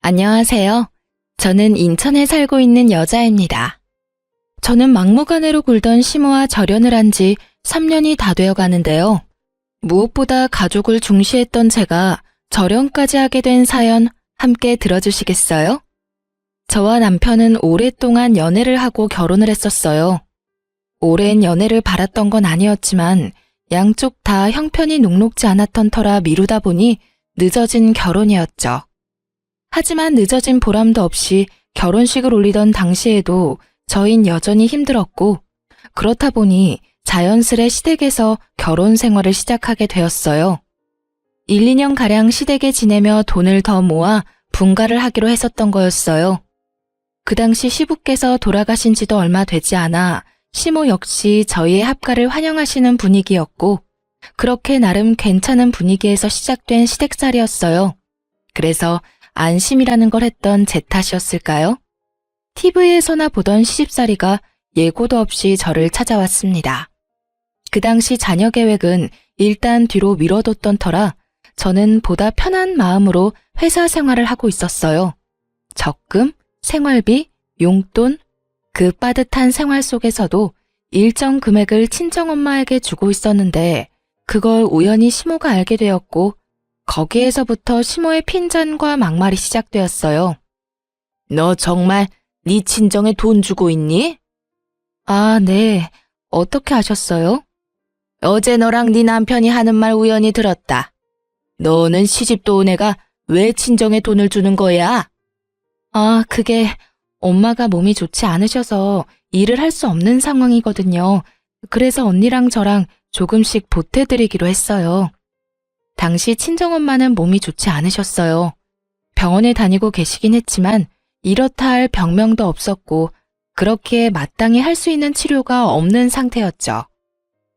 안녕하세요. 저는 인천에 살고 있는 여자입니다. 저는 막무가내로 굴던 시모와 절연을 한 지 3년이 다 되어 가는데요. 무엇보다 가족을 중시했던 제가 절연까지 하게 된 사연 함께 들어주시겠어요? 저와 남편은 오랫동안 연애를 하고 결혼을 했었어요. 오랜 연애를 바랐던 건 아니었지만 양쪽 다 형편이 녹록지 않았던 터라 미루다 보니 늦어진 결혼이었죠. 하지만 늦어진 보람도 없이 결혼식을 올리던 당시에도 저흰 여전히 힘들었고, 그렇다 보니 자연스레 시댁에서 결혼 생활을 시작하게 되었어요. 1, 2년가량 시댁에 지내며 돈을 더 모아 분가를 하기로 했었던 거였어요. 그 당시 시부께서 돌아가신 지도 얼마 되지 않아 시모 역시 저희의 합가를 환영하시는 분위기였고, 그렇게 나름 괜찮은 분위기에서 시작된 시댁살이었어요. 그래서 안심이라는 걸 했던 제 탓이었을까요? TV에서나 보던 시집살이가 예고도 없이 저를 찾아왔습니다. 그 당시 자녀 계획은 일단 뒤로 미뤄뒀던 터라 저는 보다 편한 마음으로 회사 생활을 하고 있었어요. 적금, 생활비, 용돈, 그 빠듯한 생활 속에서도 일정 금액을 친정엄마에게 주고 있었는데 그걸 우연히 시모가 알게 되었고 거기에서부터 시모의 핀잔과 막말이 시작되었어요. 너 정말 네 친정에 돈 주고 있니? 아, 네. 어떻게 아셨어요? 어제 너랑 네 남편이 하는 말 우연히 들었다. 너는 시집도 온 애가 왜 친정에 돈을 주는 거야? 아, 그게 엄마가 몸이 좋지 않으셔서 일을 할 수 없는 상황이거든요. 그래서 언니랑 저랑 조금씩 보태드리기로 했어요. 당시 친정엄마는 몸이 좋지 않으셨어요. 병원에 다니고 계시긴 했지만 이렇다 할 병명도 없었고 그렇기에 마땅히 할 수 있는 치료가 없는 상태였죠.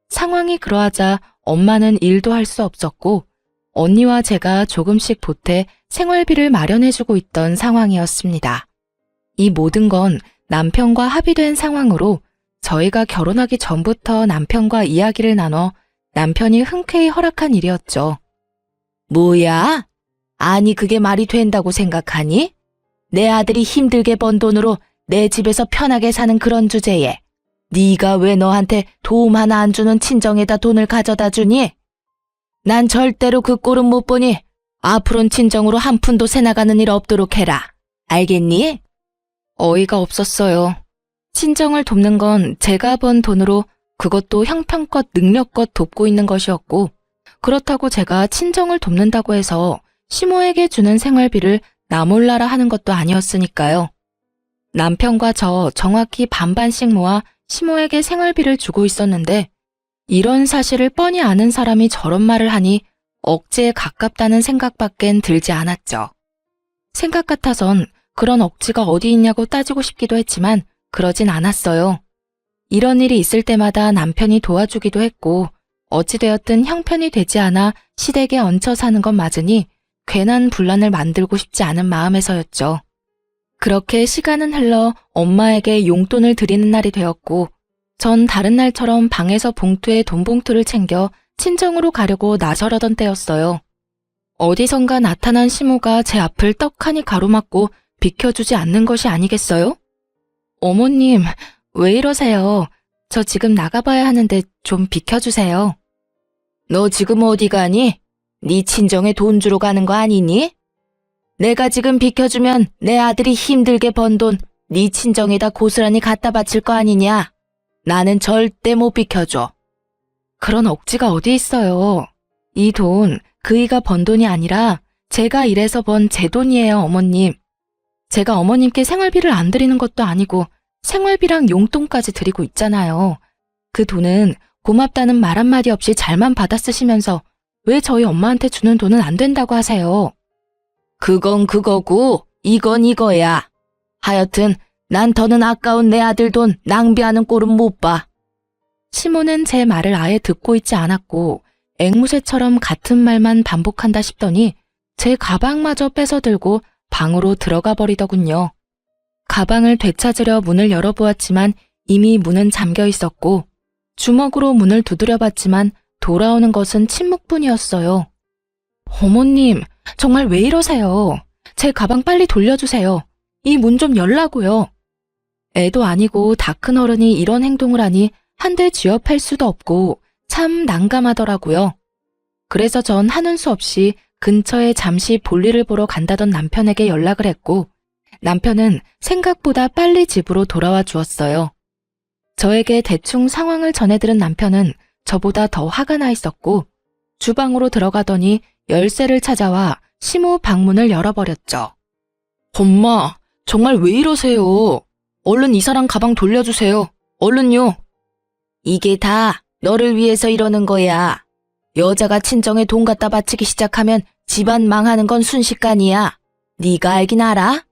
상황이 그러하자 엄마는 일도 할 수 없었고 언니와 제가 조금씩 보태 생활비를 마련해주고 있던 상황이었습니다. 이 모든 건 남편과 합의된 상황으로 저희가 결혼하기 전부터 남편과 이야기를 나눠 남편이 흔쾌히 허락한 일이었죠. 뭐야? 아니 그게 말이 된다고 생각하니? 내 아들이 힘들게 번 돈으로 내 집에서 편하게 사는 그런 주제에 네가 왜 너한테 도움 하나 안 주는 친정에다 돈을 가져다 주니? 난 절대로 그 꼴은 못 보니 앞으로는 친정으로 한 푼도 새나가는 일 없도록 해라. 알겠니? 어이가 없었어요. 친정을 돕는 건 제가 번 돈으로 그것도 형편껏 능력껏 돕고 있는 것이었고 그렇다고 제가 친정을 돕는다고 해서 시모에게 주는 생활비를 나 몰라라 하는 것도 아니었으니까요. 남편과 저 정확히 반반씩 모아 시모에게 생활비를 주고 있었는데 이런 사실을 뻔히 아는 사람이 저런 말을 하니 억지에 가깝다는 생각밖엔 들지 않았죠. 생각 같아선 그런 억지가 어디 있냐고 따지고 싶기도 했지만 그러진 않았어요. 이런 일이 있을 때마다 남편이 도와주기도 했고 어찌되었든 형편이 되지 않아 시댁에 얹혀 사는 건 맞으니 괜한 분란을 만들고 싶지 않은 마음에서였죠. 그렇게 시간은 흘러 엄마에게 용돈을 드리는 날이 되었고 전 다른 날처럼 방에서 봉투에 돈 봉투를 챙겨 친정으로 가려고 나서려던 때였어요. 어디선가 나타난 시모가 제 앞을 떡하니 가로막고 비켜주지 않는 것이 아니겠어요? 어머님, 왜 이러세요? 저 지금 나가봐야 하는데 좀 비켜주세요. 너 지금 어디 가니? 네 친정에 돈 주러 가는 거 아니니? 내가 지금 비켜주면 내 아들이 힘들게 번 돈 네 친정에다 고스란히 갖다 바칠 거 아니냐? 나는 절대 못 비켜줘. 그런 억지가 어디 있어요. 이 돈 그이가 번 돈이 아니라 제가 일해서 번 제 돈이에요, 어머님. 제가 어머님께 생활비를 안 드리는 것도 아니고 생활비랑 용돈까지 드리고 있잖아요. 그 돈은 고맙다는 말 한마디 없이 잘만 받아 쓰시면서 왜 저희 엄마한테 주는 돈은 안 된다고 하세요? 그건 그거고 이건 이거야. 하여튼 난 더는 아까운 내 아들 돈 낭비하는 꼴은 못 봐. 시모는 제 말을 아예 듣고 있지 않았고 앵무새처럼 같은 말만 반복한다 싶더니 제 가방마저 뺏어 들고 방으로 들어가 버리더군요. 가방을 되찾으려 문을 열어보았지만 이미 문은 잠겨 있었고 주먹으로 문을 두드려 봤지만 돌아오는 것은 침묵뿐이었어요. 어머님, 정말 왜 이러세요? 제 가방 빨리 돌려주세요. 이 문 좀 열라고요. 애도 아니고 다 큰 어른이 이런 행동을 하니 한데 쥐업할 수도 없고 참 난감하더라고요. 그래서 전 하는 수 없이 근처에 잠시 볼일을 보러 간다던 남편에게 연락을 했고 남편은 생각보다 빨리 집으로 돌아와 주었어요. 저에게 대충 상황을 전해들은 남편은 저보다 더 화가 나 있었고 주방으로 들어가더니 열쇠를 찾아와 시모 방문을 열어버렸죠. 엄마, 정말 왜 이러세요? 얼른 이 사람 가방 돌려주세요. 얼른요. 이게 다 너를 위해서 이러는 거야. 여자가 친정에 돈 갖다 바치기 시작하면 집안 망하는 건 순식간이야. 네가 알긴 알아?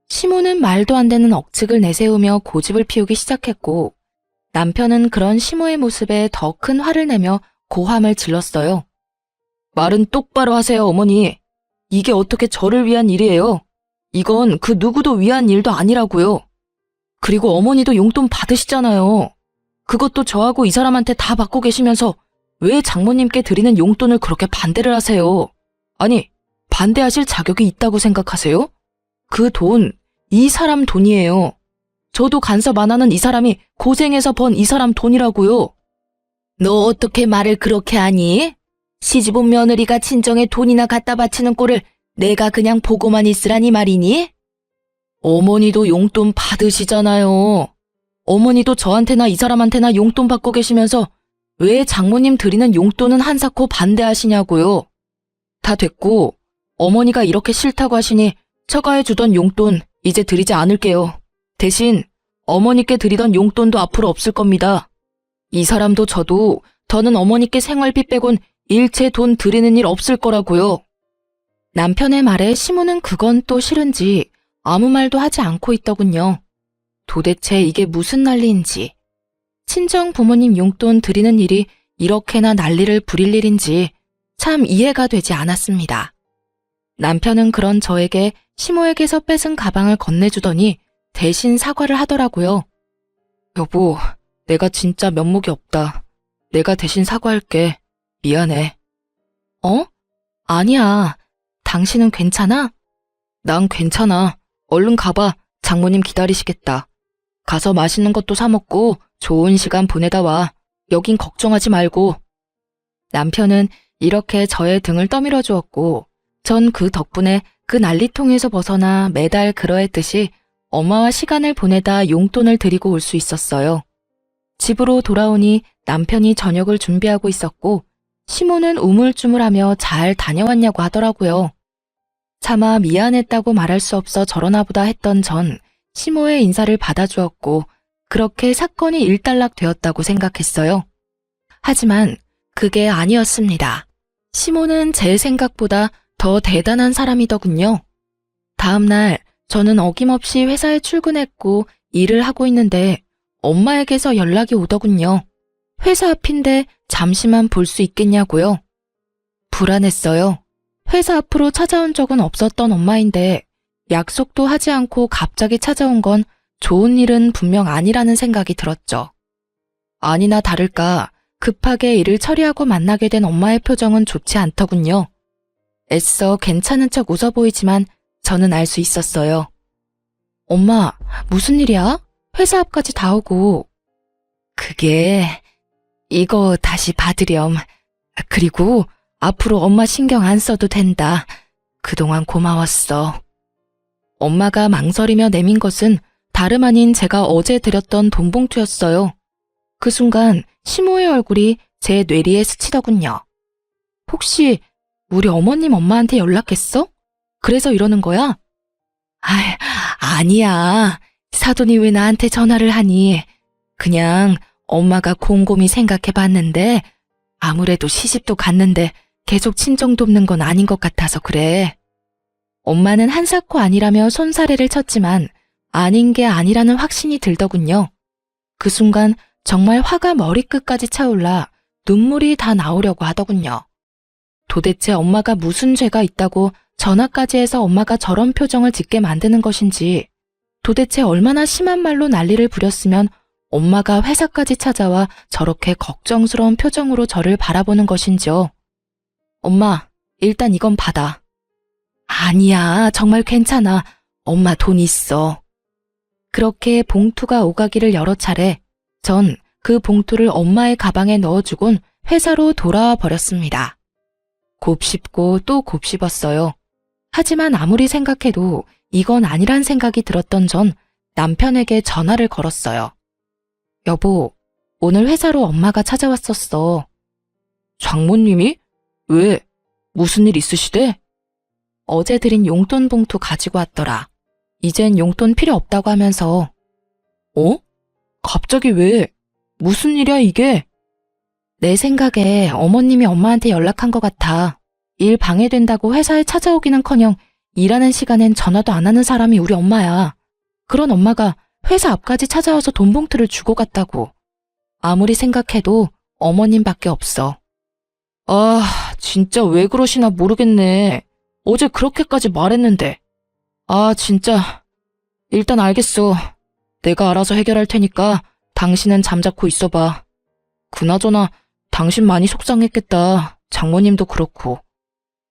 시모는 말도 안 되는 억측을 내세우며 고집을 피우기 시작했고 남편은 그런 시모의 모습에 더 큰 화를 내며 고함을 질렀어요. 말은 똑바로 하세요, 어머니. 이게 어떻게 저를 위한 일이에요? 이건 그 누구도 위한 일도 아니라고요. 그리고 어머니도 용돈 받으시잖아요. 그것도 저하고 이 사람한테 다 받고 계시면서 왜 장모님께 드리는 용돈을 그렇게 반대를 하세요? 아니, 반대하실 자격이 있다고 생각하세요? 그 돈, 이 사람 돈이에요. 저도 간섭 안 하는 이 사람이 고생해서 번 이 사람 돈이라고요. 너 어떻게 말을 그렇게 하니? 시집온 며느리가 친정에 돈이나 갖다 바치는 꼴을 내가 그냥 보고만 있으라니 말이니? 어머니도 용돈 받으시잖아요. 어머니도 저한테나 이 사람한테나 용돈 받고 계시면서 왜 장모님 드리는 용돈은 한사코 반대하시냐고요. 다 됐고 어머니가 이렇게 싫다고 하시니 처가해 주던 용돈 이제 드리지 않을게요. 대신 어머니께 드리던 용돈도 앞으로 없을 겁니다. 이 사람도 저도 더는 어머니께 생활비 빼곤 일체 돈 드리는 일 없을 거라고요. 남편의 말에 시모는 그건 또 싫은지 아무 말도 하지 않고 있더군요. 도대체 이게 무슨 난리인지, 친정 부모님 용돈 드리는 일이 이렇게나 난리를 부릴 일인지 참 이해가 되지 않았습니다. 남편은 그런 저에게 시모에게서 뺏은 가방을 건네주더니 대신 사과를 하더라고요. 여보, 내가 진짜 면목이 없다. 내가 대신 사과할게. 미안해. 어? 아니야. 당신은 괜찮아? 난 괜찮아. 얼른 가봐. 장모님 기다리시겠다. 가서 맛있는 것도 사 먹고 좋은 시간 보내다 와. 여긴 걱정하지 말고. 남편은 이렇게 저의 등을 떠밀어 주었고 전 그 덕분에 그 난리통에서 벗어나 매달 그러했듯이 엄마와 시간을 보내다 용돈을 드리고 올 수 있었어요. 집으로 돌아오니 남편이 저녁을 준비하고 있었고 시모는 우물쭈물하며 잘 다녀왔냐고 하더라고요. 차마 미안했다고 말할 수 없어 저러나 보다 했던 전 시모의 인사를 받아주었고 그렇게 사건이 일단락 되었다고 생각했어요. 하지만 그게 아니었습니다. 시모는 제 생각보다 더 대단한 사람이더군요. 다음 날 저는 어김없이 회사에 출근했고 일을 하고 있는데 엄마에게서 연락이 오더군요. 회사 앞인데 잠시만 볼 수 있겠냐고요. 불안했어요. 회사 앞으로 찾아온 적은 없었던 엄마인데 약속도 하지 않고 갑자기 찾아온 건 좋은 일은 분명 아니라는 생각이 들었죠. 아니나 다를까 급하게 일을 처리하고 만나게 된 엄마의 표정은 좋지 않더군요. 애써 괜찮은 척 웃어 보이지만 저는 알 수 있었어요. 엄마, 무슨 일이야? 회사 앞까지 다 오고. 그게 이거 다시 받으렴. 그리고 앞으로 엄마 신경 안 써도 된다. 그동안 고마웠어. 엄마가 망설이며 내민 것은 다름 아닌 제가 어제 드렸던 돈 봉투였어요. 그 순간 시모의 얼굴이 제 뇌리에 스치더군요. 혹시 우리 어머님 엄마한테 연락했어? 그래서 이러는 거야? 아니야. 사돈이 왜 나한테 전화를 하니? 그냥 엄마가 곰곰이 생각해봤는데 아무래도 시집도 갔는데 계속 친정 돕는 건 아닌 것 같아서 그래. 엄마는 한사코 아니라며 손사래를 쳤지만 아닌 게 아니라는 확신이 들더군요. 그 순간 정말 화가 머리끝까지 차올라 눈물이 다 나오려고 하더군요. 도대체 엄마가 무슨 죄가 있다고 전화까지 해서 엄마가 저런 표정을 짓게 만드는 것인지, 도대체 얼마나 심한 말로 난리를 부렸으면 엄마가 회사까지 찾아와 저렇게 걱정스러운 표정으로 저를 바라보는 것인지요. 엄마, 일단 이건 받아. 아니야, 정말 괜찮아. 엄마 돈 있어. 그렇게 봉투가 오가기를 여러 차례 전 그 봉투를 엄마의 가방에 넣어주곤 회사로 돌아와 버렸습니다. 곱씹고 또 곱씹었어요. 하지만 아무리 생각해도 이건 아니란 생각이 들었던 전 남편에게 전화를 걸었어요. 여보, 오늘 회사로 엄마가 찾아왔었어. 장모님이? 왜? 무슨 일 있으시대? 어제 드린 용돈 봉투 가지고 왔더라. 이젠 용돈 필요 없다고 하면서. 어? 갑자기 왜? 무슨 일이야 이게? 내 생각에 어머님이 엄마한테 연락한 것 같아. 일 방해된다고 회사에 찾아오기는커녕 일하는 시간엔 전화도 안 하는 사람이 우리 엄마야. 그런 엄마가 회사 앞까지 찾아와서 돈 봉투를 주고 갔다고. 아무리 생각해도 어머님밖에 없어. 아, 진짜 왜 그러시나 모르겠네. 어제 그렇게까지 말했는데. 아, 진짜. 일단 알겠어. 내가 알아서 해결할 테니까 당신은 잠자코 있어봐. 그나저나 당신 많이 속상했겠다. 장모님도 그렇고.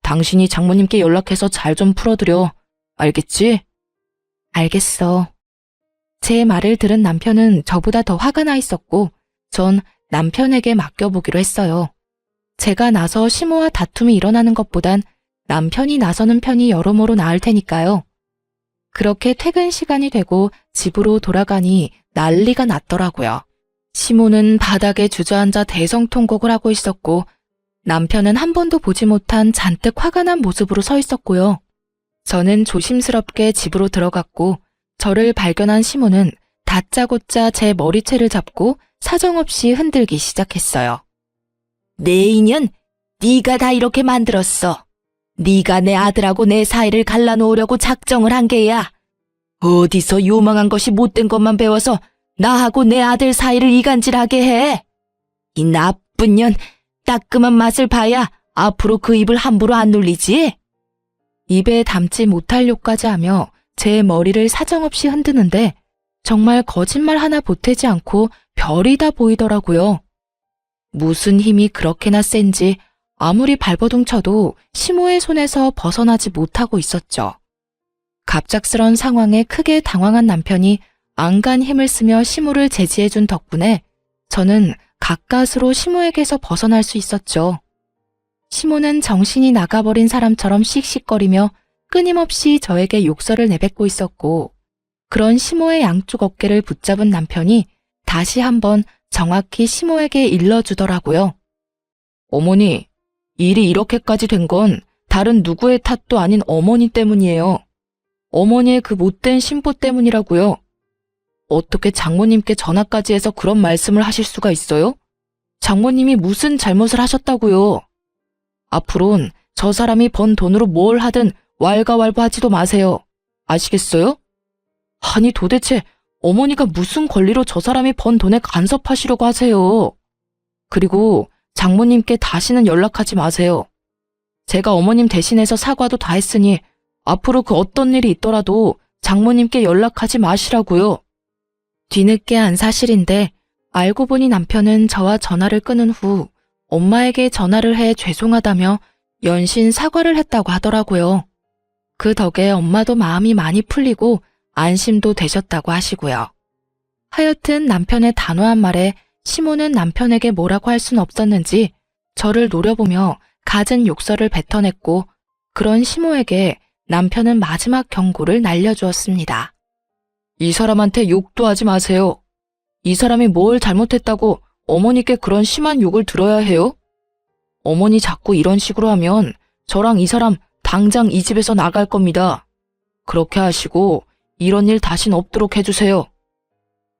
당신이 장모님께 연락해서 잘 좀 풀어드려. 알겠지? 알겠어. 제 말을 들은 남편은 저보다 더 화가 나 있었고 전 남편에게 맡겨보기로 했어요. 제가 나서 시모와 다툼이 일어나는 것보단 남편이 나서는 편이 여러모로 나을 테니까요. 그렇게 퇴근 시간이 되고 집으로 돌아가니 난리가 났더라고요. 시모는 바닥에 주저앉아 대성통곡을 하고 있었고 남편은 한 번도 보지 못한 잔뜩 화가 난 모습으로 서 있었고요. 저는 조심스럽게 집으로 들어갔고 저를 발견한 시모는 다짜고짜 제 머리채를 잡고 사정없이 흔들기 시작했어요. 내 인연, 네가 다 이렇게 만들었어. 네가 내 아들하고 내 사이를 갈라놓으려고 작정을 한 게야. 어디서 요망한 것이 못된 것만 배워서 나하고 내 아들 사이를 이간질하게 해. 이 나쁜 년, 따끔한 맛을 봐야 앞으로 그 입을 함부로 안 놀리지? 입에 담지 못할 욕까지 하며 제 머리를 사정없이 흔드는데 정말 거짓말 하나 보태지 않고 별이 다 보이더라고요. 무슨 힘이 그렇게나 센지 아무리 발버둥 쳐도 시모의 손에서 벗어나지 못하고 있었죠. 갑작스런 상황에 크게 당황한 남편이 안간 힘을 쓰며 시모를 제지해준 덕분에 저는 가까스로 시모에게서 벗어날 수 있었죠. 시모는 정신이 나가버린 사람처럼 씩씩거리며 끊임없이 저에게 욕설을 내뱉고 있었고 그런 시모의 양쪽 어깨를 붙잡은 남편이 다시 한번 정확히 시모에게 일러주더라고요. 어머니, 일이 이렇게까지 된 건 다른 누구의 탓도 아닌 어머니 때문이에요. 어머니의 그 못된 심보 때문이라고요. 어떻게 장모님께 전화까지 해서 그런 말씀을 하실 수가 있어요? 장모님이 무슨 잘못을 하셨다고요? 앞으론 저 사람이 번 돈으로 뭘 하든 왈가왈부하지도 마세요. 아시겠어요? 아니 도대체 어머니가 무슨 권리로 저 사람이 번 돈에 간섭하시려고 하세요? 그리고 장모님께 다시는 연락하지 마세요. 제가 어머님 대신해서 사과도 다 했으니 앞으로 그 어떤 일이 있더라도 장모님께 연락하지 마시라고요. 뒤늦게 안 사실인데 알고 보니 남편은 저와 전화를 끊은 후 엄마에게 전화를 해 죄송하다며 연신 사과를 했다고 하더라고요. 그 덕에 엄마도 마음이 많이 풀리고 안심도 되셨다고 하시고요. 하여튼 남편의 단호한 말에 시모는 남편에게 뭐라고 할 순 없었는지 저를 노려보며 갖은 욕설을 뱉어냈고 그런 시모에게 남편은 마지막 경고를 날려주었습니다. 이 사람한테 욕도 하지 마세요. 이 사람이 뭘 잘못했다고 어머니께 그런 심한 욕을 들어야 해요? 어머니 자꾸 이런 식으로 하면 저랑 이 사람 당장 이 집에서 나갈 겁니다. 그렇게 하시고 이런 일 다신 없도록 해주세요.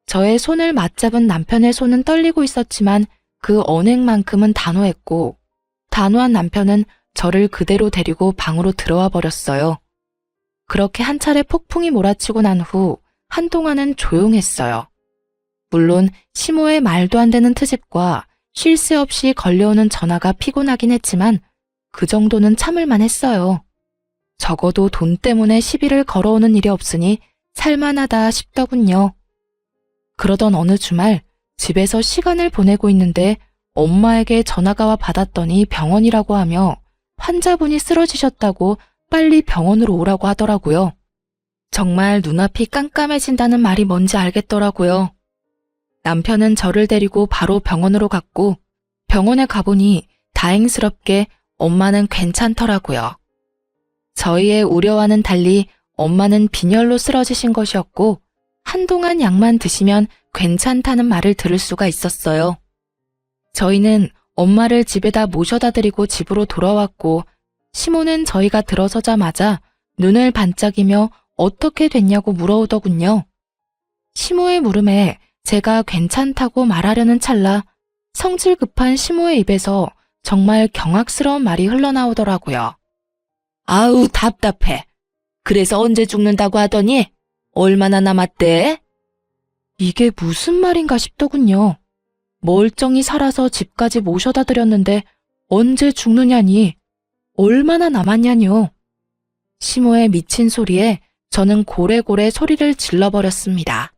저의 손을 맞잡은 남편의 손은 떨리고 있었지만 그 언행만큼은 단호했고 단호한 남편은 저를 그대로 데리고 방으로 들어와 버렸어요. 그렇게 한 차례 폭풍이 몰아치고 난 후 한동안은 조용했어요. 물론 시모의 말도 안 되는 트집과 쉴 새 없이 걸려오는 전화가 피곤하긴 했지만 그 정도는 참을만 했어요. 적어도 돈 때문에 시비를 걸어오는 일이 없으니 살만하다 싶더군요. 그러던 어느 주말 집에서 시간을 보내고 있는데 엄마에게 전화가 와 받았더니 병원이라고 하며 환자분이 쓰러지셨다고 빨리 병원으로 오라고 하더라고요. 정말 눈앞이 깜깜해진다는 말이 뭔지 알겠더라고요. 남편은 저를 데리고 바로 병원으로 갔고 병원에 가보니 다행스럽게 엄마는 괜찮더라고요. 저희의 우려와는 달리 엄마는 빈혈로 쓰러지신 것이었고 한동안 약만 드시면 괜찮다는 말을 들을 수가 있었어요. 저희는 엄마를 집에다 모셔다 드리고 집으로 돌아왔고 시모는 저희가 들어서자마자 눈을 반짝이며 어떻게 됐냐고 물어오더군요. 시모의 물음에 제가 괜찮다고 말하려는 찰나 성질 급한 시모의 입에서 정말 경악스러운 말이 흘러나오더라고요. 아우 답답해. 그래서 언제 죽는다고 하더니 얼마나 남았대? 이게 무슨 말인가 싶더군요. 멀쩡히 살아서 집까지 모셔다 드렸는데 언제 죽느냐니 얼마나 남았냐뇨. 시모의 미친 소리에 저는 고래고래 소리를 질러버렸습니다.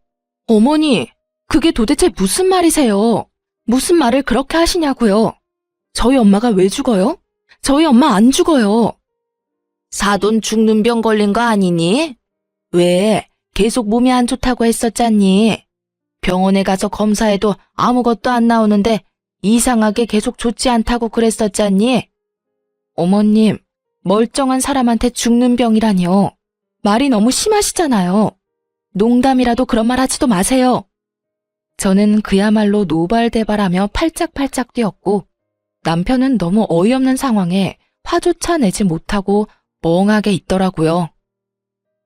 어머니, 그게 도대체 무슨 말이세요? 무슨 말을 그렇게 하시냐고요? 저희 엄마가 왜 죽어요? 저희 엄마 안 죽어요. 사돈 죽는 병 걸린 거 아니니? 왜? 계속 몸이 안 좋다고 했었잖니? 병원에 가서 검사해도 아무것도 안 나오는데 이상하게 계속 좋지 않다고 그랬었잖니? 어머님, 멀쩡한 사람한테 죽는 병이라뇨. 말이 너무 심하시잖아요. 농담이라도 그런 말 하지도 마세요. 저는 그야말로 노발대발하며 팔짝팔짝 뛰었고 남편은 너무 어이없는 상황에 화조차 내지 못하고 멍하게 있더라고요.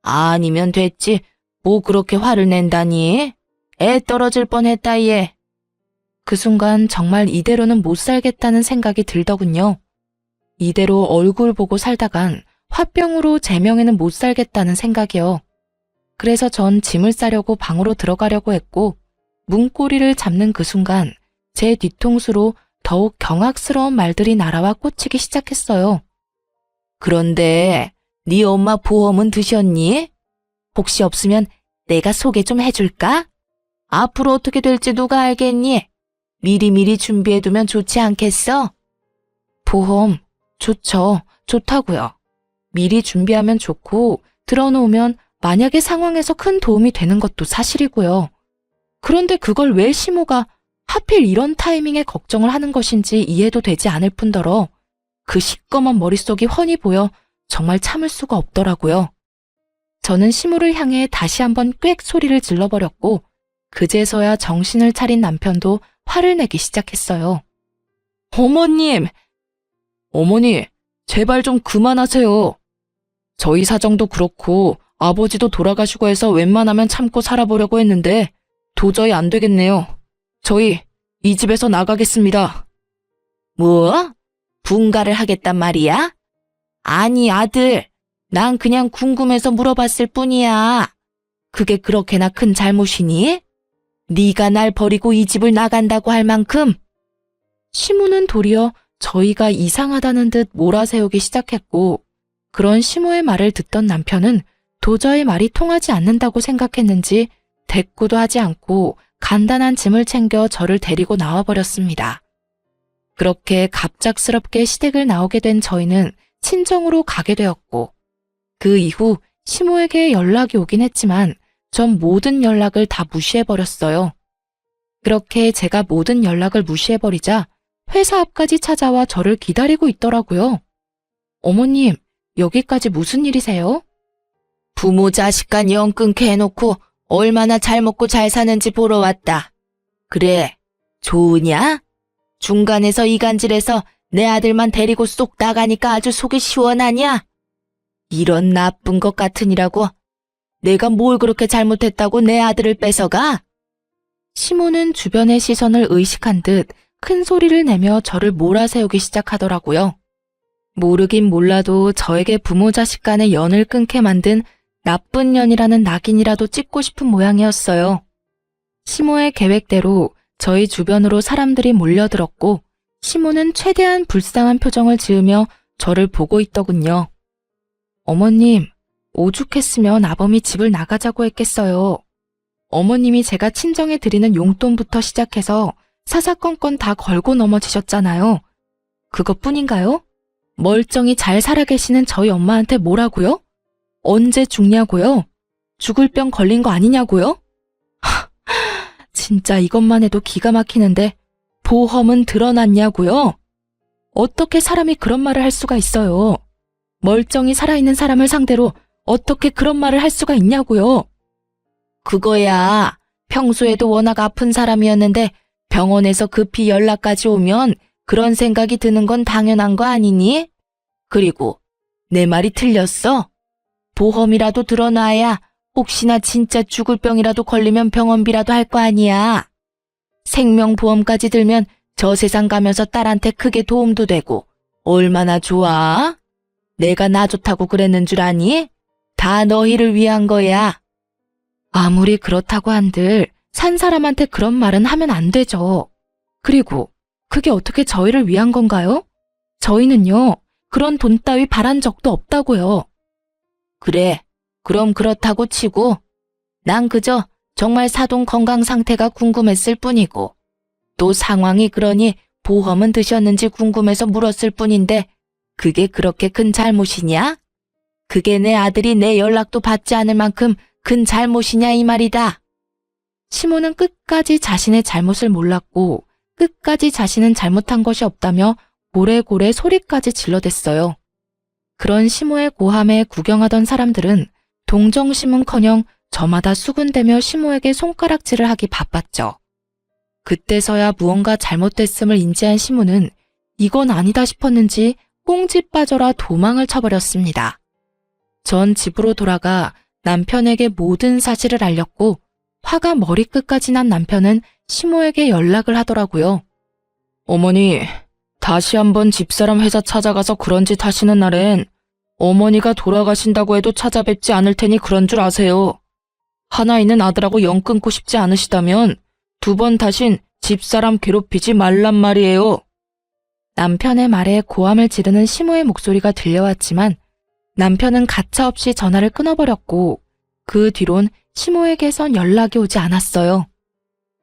아니면 됐지. 뭐 그렇게 화를 낸다니? 애 떨어질 뻔했다 얘. 그 순간 정말 이대로는 못 살겠다는 생각이 들더군요. 이대로 얼굴 보고 살다간 화병으로 제 명예는 못 살겠다는 생각이요. 그래서 전 짐을 싸려고 방으로 들어가려고 했고 문고리를 잡는 그 순간 제 뒤통수로 더욱 경악스러운 말들이 날아와 꽂히기 시작했어요. 그런데 네 엄마 보험은 드셨니? 혹시 없으면 내가 소개 좀 해줄까? 앞으로 어떻게 될지 누가 알겠니? 미리미리 준비해두면 좋지 않겠어? 보험 좋죠. 좋다고요. 미리 준비하면 좋고 들어놓으면 만약에 상황에서 큰 도움이 되는 것도 사실이고요. 그런데 그걸 왜 시모가 하필 이런 타이밍에 걱정을 하는 것인지 이해도 되지 않을 뿐더러 그 시꺼먼 머릿속이 훤히 보여 정말 참을 수가 없더라고요. 저는 시모를 향해 다시 한번 꽥 소리를 질러버렸고 그제서야 정신을 차린 남편도 화를 내기 시작했어요. 어머님! 어머니, 제발 좀 그만하세요. 저희 사정도 그렇고 아버지도 돌아가시고 해서 웬만하면 참고 살아보려고 했는데 도저히 안 되겠네요. 저희 이 집에서 나가겠습니다. 뭐? 분가를 하겠단 말이야? 아니 아들, 난 그냥 궁금해서 물어봤을 뿐이야. 그게 그렇게나 큰 잘못이니? 네가 날 버리고 이 집을 나간다고 할 만큼? 시모는 도리어 저희가 이상하다는 듯 몰아세우기 시작했고 그런 시모의 말을 듣던 남편은 도저히 말이 통하지 않는다고 생각했는지 대꾸도 하지 않고 간단한 짐을 챙겨 저를 데리고 나와버렸습니다. 그렇게 갑작스럽게 시댁을 나오게 된 저희는 친정으로 가게 되었고 그 이후 시모에게 연락이 오긴 했지만 전 모든 연락을 다 무시해버렸어요. 그렇게 제가 모든 연락을 무시해버리자 회사 앞까지 찾아와 저를 기다리고 있더라고요. 어머님, 여기까지 무슨 일이세요? 부모 자식 간 영 끊게 해놓고 얼마나 잘 먹고 잘 사는지 보러 왔다. 그래, 좋으냐? 중간에서 이간질해서 내 아들만 데리고 쏙 나가니까 아주 속이 시원하냐? 이런 나쁜 것 같으니라고. 내가 뭘 그렇게 잘못했다고 내 아들을 뺏어가? 시모는 주변의 시선을 의식한 듯 큰 소리를 내며 저를 몰아세우기 시작하더라고요. 모르긴 몰라도 저에게 부모 자식 간의 연을 끊게 만든 나쁜 년이라는 낙인이라도 찍고 싶은 모양이었어요. 시모의 계획대로 저희 주변으로 사람들이 몰려들었고 시모는 최대한 불쌍한 표정을 지으며 저를 보고 있더군요. 어머님, 오죽했으면 아범이 집을 나가자고 했겠어요. 어머님이 제가 친정에 드리는 용돈부터 시작해서 사사건건 다 걸고 넘어지셨잖아요. 그것뿐인가요? 멀쩡히 잘 살아계시는 저희 엄마한테 뭐라고요? 언제 죽냐고요? 죽을 병 걸린 거 아니냐고요? 진짜 이것만 해도 기가 막히는데 보험은 드러났냐고요? 어떻게 사람이 그런 말을 할 수가 있어요? 멀쩡히 살아있는 사람을 상대로 어떻게 그런 말을 할 수가 있냐고요? 그거야, 평소에도 워낙 아픈 사람이었는데 병원에서 급히 연락까지 오면 그런 생각이 드는 건 당연한 거 아니니? 그리고 내 말이 틀렸어? 보험이라도 드러나야 혹시나 진짜 죽을 병이라도 걸리면 병원비라도 할 거 아니야. 생명보험까지 들면 저 세상 가면서 딸한테 크게 도움도 되고 얼마나 좋아? 내가 나 좋다고 그랬는 줄 아니? 다 너희를 위한 거야. 아무리 그렇다고 한들 산 사람한테 그런 말은 하면 안 되죠. 그리고 그게 어떻게 저희를 위한 건가요? 저희는요, 그런 돈 따위 바란 적도 없다고요. 그래, 그럼 그렇다고 치고 난 그저 정말 사돈 건강 상태가 궁금했을 뿐이고 또 상황이 그러니 보험은 드셨는지 궁금해서 물었을 뿐인데 그게 그렇게 큰 잘못이냐? 그게 내 아들이 내 연락도 받지 않을 만큼 큰 잘못이냐 이 말이다. 시모는 끝까지 자신의 잘못을 몰랐고 끝까지 자신은 잘못한 것이 없다며 고래고래 소리까지 질러댔어요. 그런 시모의 고함에 구경하던 사람들은 동정심은커녕 저마다 수군대며 시모에게 손가락질을 하기 바빴죠. 그때서야 무언가 잘못됐음을 인지한 시모는 이건 아니다 싶었는지 꽁지 빠져라 도망을 쳐버렸습니다. 전 집으로 돌아가 남편에게 모든 사실을 알렸고 화가 머리끝까지 난 남편은 시모에게 연락을 하더라고요. 어머니, 다시 한번 집사람 회사 찾아가서 그런 짓 하시는 날엔 어머니가 돌아가신다고 해도 찾아뵙지 않을 테니 그런 줄 아세요. 하나 있는 아들하고 영 끊고 싶지 않으시다면 두 번 다신 집사람 괴롭히지 말란 말이에요. 남편의 말에 고함을 지르는 시모의 목소리가 들려왔지만 남편은 가차없이 전화를 끊어버렸고 그 뒤론 시모에게선 연락이 오지 않았어요.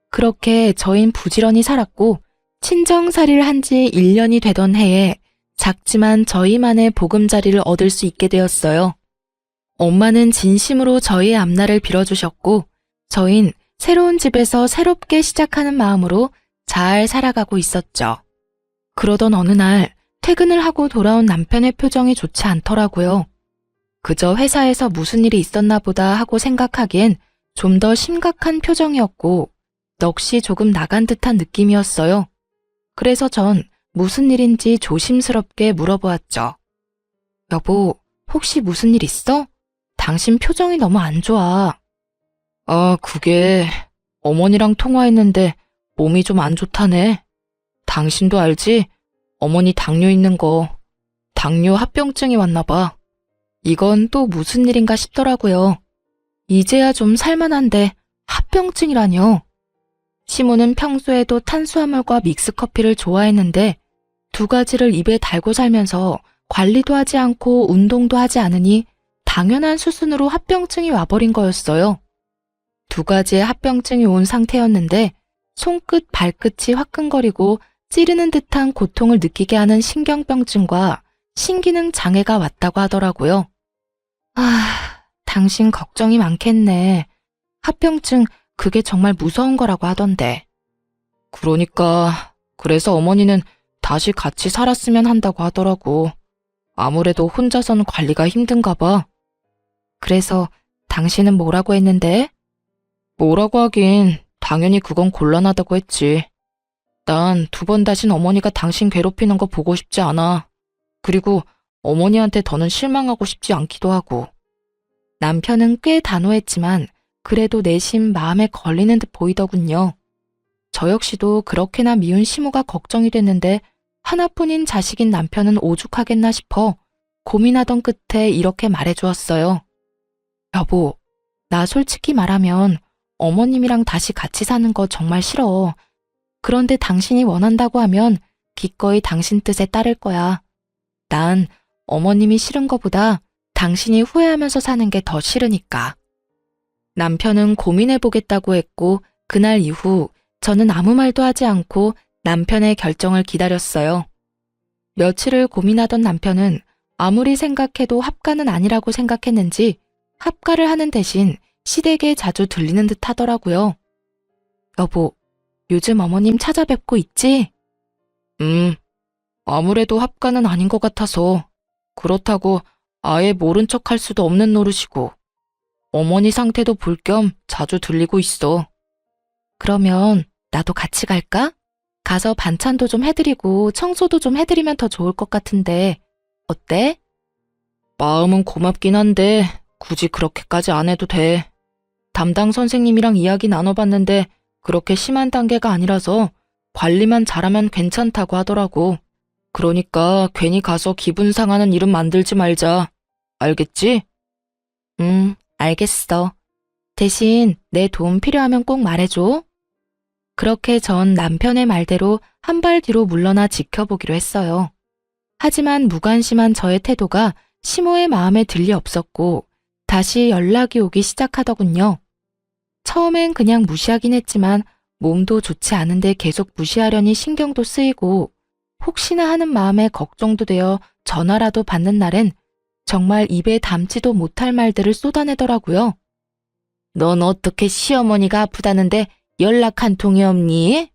그렇게 저흰 부지런히 살았고 친정살이를 한 지 1년이 되던 해에 작지만 저희만의 보금자리를 얻을 수 있게 되었어요. 엄마는 진심으로 저희의 앞날을 빌어주셨고 저흰 새로운 집에서 새롭게 시작하는 마음으로 잘 살아가고 있었죠. 그러던 어느 날 퇴근을 하고 돌아온 남편의 표정이 좋지 않더라고요. 그저 회사에서 무슨 일이 있었나 보다 하고 생각하기엔 좀 더 심각한 표정이었고 넋이 조금 나간 듯한 느낌이었어요. 그래서 전 무슨 일인지 조심스럽게 물어보았죠. 여보, 혹시 무슨 일 있어? 당신 표정이 너무 안 좋아. 아, 그게 어머니랑 통화했는데 몸이 좀 안 좋다네. 당신도 알지? 어머니 당뇨 있는 거. 당뇨 합병증이 왔나 봐. 이건 또 무슨 일인가 싶더라고요. 이제야 좀 살만한데 합병증이라뇨. 시모는 평소에도 탄수화물과 믹스커피를 좋아했는데 두 가지를 입에 달고 살면서 관리도 하지 않고 운동도 하지 않으니 당연한 수순으로 합병증이 와버린 거였어요. 두 가지의 합병증이 온 상태였는데 손끝, 발끝이 화끈거리고 찌르는 듯한 고통을 느끼게 하는 신경병증과 신기능 장애가 왔다고 하더라고요. 아, 당신 걱정이 많겠네. 합병증 그게 정말 무서운 거라고 하던데. 그러니까 그래서 어머니는 다시 같이 살았으면 한다고 하더라고. 아무래도 혼자서는 관리가 힘든가 봐. 그래서 당신은 뭐라고 했는데? 뭐라고 하긴 당연히 그건 곤란하다고 했지. 난 두 번 다신 어머니가 당신 괴롭히는 거 보고 싶지 않아. 그리고 어머니한테 더는 실망하고 싶지 않기도 하고. 남편은 꽤 단호했지만 그래도 내심 마음에 걸리는 듯 보이더군요. 저 역시도 그렇게나 미운 시모가 걱정이 됐는데 하나뿐인 자식인 남편은 오죽하겠나 싶어 고민하던 끝에 이렇게 말해주었어요. 여보, 나 솔직히 말하면 어머님이랑 다시 같이 사는 거 정말 싫어. 그런데 당신이 원한다고 하면 기꺼이 당신 뜻에 따를 거야. 난 어머님이 싫은 거보다 당신이 후회하면서 사는 게 더 싫으니까. 남편은 고민해보겠다고 했고 그날 이후 저는 아무 말도 하지 않고 남편의 결정을 기다렸어요. 며칠을 고민하던 남편은 아무리 생각해도 합가는 아니라고 생각했는지 합가를 하는 대신 시댁에 자주 들리는 듯 하더라고요. 여보, 요즘 어머님 찾아뵙고 있지? 아무래도 합가는 아닌 것 같아서. 그렇다고 아예 모른 척 할 수도 없는 노릇이고. 어머니 상태도 볼 겸 자주 들리고 있어. 그러면 나도 같이 갈까? 가서 반찬도 좀 해드리고 청소도 좀 해드리면 더 좋을 것 같은데 어때? 마음은 고맙긴 한데 굳이 그렇게까지 안 해도 돼. 담당 선생님이랑 이야기 나눠봤는데 그렇게 심한 단계가 아니라서 관리만 잘하면 괜찮다고 하더라고. 그러니까 괜히 가서 기분 상하는 일은 만들지 말자. 알겠지? 알겠어. 대신 내 도움 필요하면 꼭 말해줘. 그렇게 전 남편의 말대로 한 발 뒤로 물러나 지켜보기로 했어요. 하지만 무관심한 저의 태도가 시모의 마음에 들리 없었고 다시 연락이 오기 시작하더군요. 처음엔 그냥 무시하긴 했지만 몸도 좋지 않은데 계속 무시하려니 신경도 쓰이고 혹시나 하는 마음에 걱정도 되어 전화라도 받는 날엔 정말 입에 담지도 못할 말들을 쏟아내더라고요. 넌 어떻게 시어머니가 아프다는데 연락 한 통이 없니?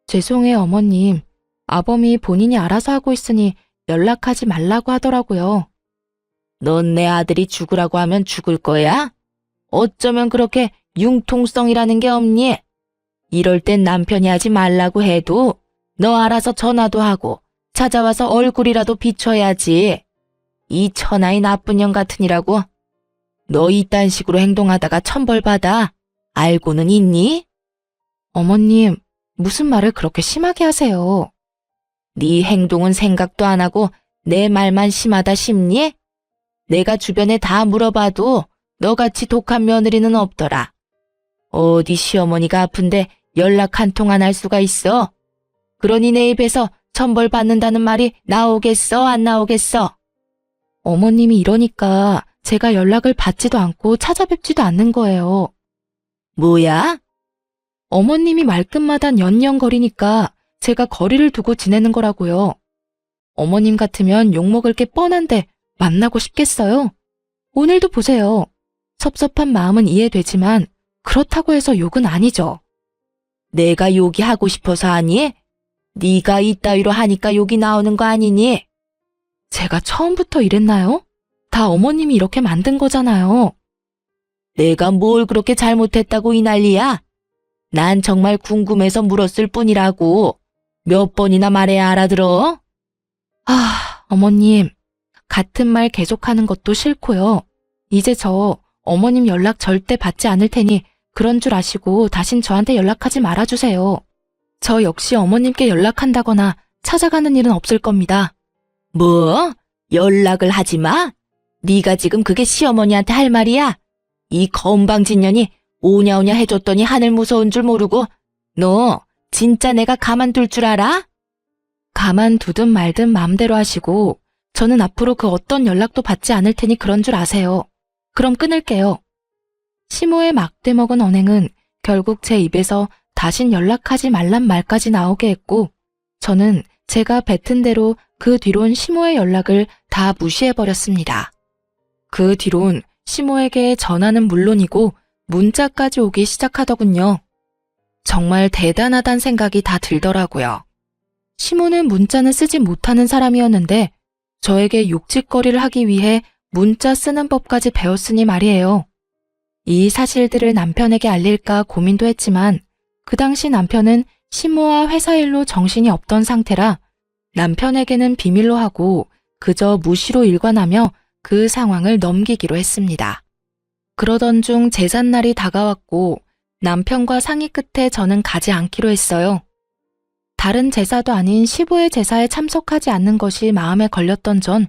죄송해요, 어머님. 아범이 본인이 알아서 하고 있으니 연락하지 말라고 하더라고요. 넌 내 아들이 죽으라고 하면 죽을 거야? 어쩌면 그렇게 융통성이라는 게 없니? 이럴 땐 남편이 하지 말라고 해도 너 알아서 전화도 하고 찾아와서 얼굴이라도 비춰야지. 이 천하의 나쁜 년 같으니라고. 너 이딴 식으로 행동하다가 천벌받아. 알고는 있니? 어머님, 무슨 말을 그렇게 심하게 하세요? 네 행동은 생각도 안 하고 내 말만 심하다 싶니? 내가 주변에 다 물어봐도 너같이 독한 며느리는 없더라. 어디 시어머니가 아픈데 연락 한 통 안 할 수가 있어? 그러니 내 입에서 천벌받는다는 말이 나오겠어, 안 나오겠어? 어머님이 이러니까 제가 연락을 받지도 않고 찾아뵙지도 않는 거예요. 뭐야? 어머님이 말끝마다 연연거리니까 제가 거리를 두고 지내는 거라고요. 어머님 같으면 욕먹을 게 뻔한데 만나고 싶겠어요? 오늘도 보세요. 섭섭한 마음은 이해되지만 그렇다고 해서 욕은 아니죠. 내가 욕이 하고 싶어서 하니? 네가 이따위로 하니까 욕이 나오는 거 아니니? 제가 처음부터 이랬나요? 다 어머님이 이렇게 만든 거잖아요. 내가 뭘 그렇게 잘못했다고 이 난리야? 난 정말 궁금해서 물었을 뿐이라고. 몇 번이나 말해야 알아들어? 어머님. 같은 말 계속하는 것도 싫고요. 이제 저 어머님 연락 절대 받지 않을 테니 그런 줄 아시고 다신 저한테 연락하지 말아주세요. 저 역시 어머님께 연락한다거나 찾아가는 일은 없을 겁니다. 뭐? 연락을 하지 마? 네가 지금 그게 시어머니한테 할 말이야? 이 건방진년이 오냐오냐 해줬더니 하늘 무서운 줄 모르고 너 진짜 내가 가만둘 줄 알아? 가만두든 말든 마음대로 하시고 저는 앞으로 그 어떤 연락도 받지 않을 테니 그런 줄 아세요. 그럼 끊을게요. 시모의 막대 먹은 언행은 결국 제 입에서 다신 연락하지 말란 말까지 나오게 했고 저는 제가 뱉은 대로 그 뒤론 시모의 연락을 다 무시해버렸습니다. 그 뒤론 시모에게 전화는 물론이고 문자까지 오기 시작하더군요. 정말 대단하단 생각이 다 들더라고요. 시모는 문자는 쓰지 못하는 사람이었는데 저에게 욕짓거리를 하기 위해 문자 쓰는 법까지 배웠으니 말이에요. 이 사실들을 남편에게 알릴까 고민도 했지만 그 당시 남편은 시모와 회사 일로 정신이 없던 상태라 남편에게는 비밀로 하고 그저 무시로 일관하며 그 상황을 넘기기로 했습니다. 그러던 중 제삿날이 다가왔고 남편과 상의 끝에 저는 가지 않기로 했어요. 다른 제사도 아닌 시부의 제사에 참석하지 않는 것이 마음에 걸렸던 전